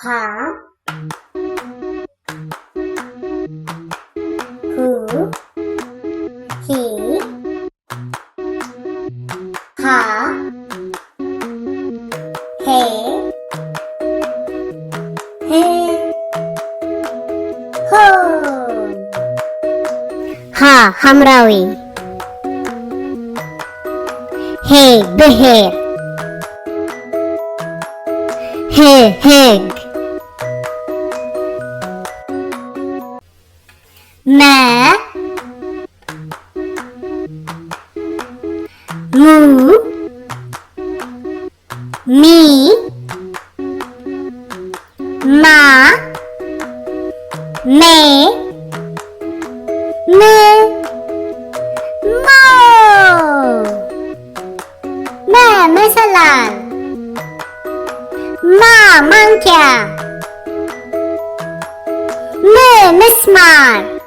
ha hu he ha he he ho ha ሐምራዊ he ብሄር he ህግ me mu mi ma me me mo me መሰላል ma ማንኪያ ም ምስማር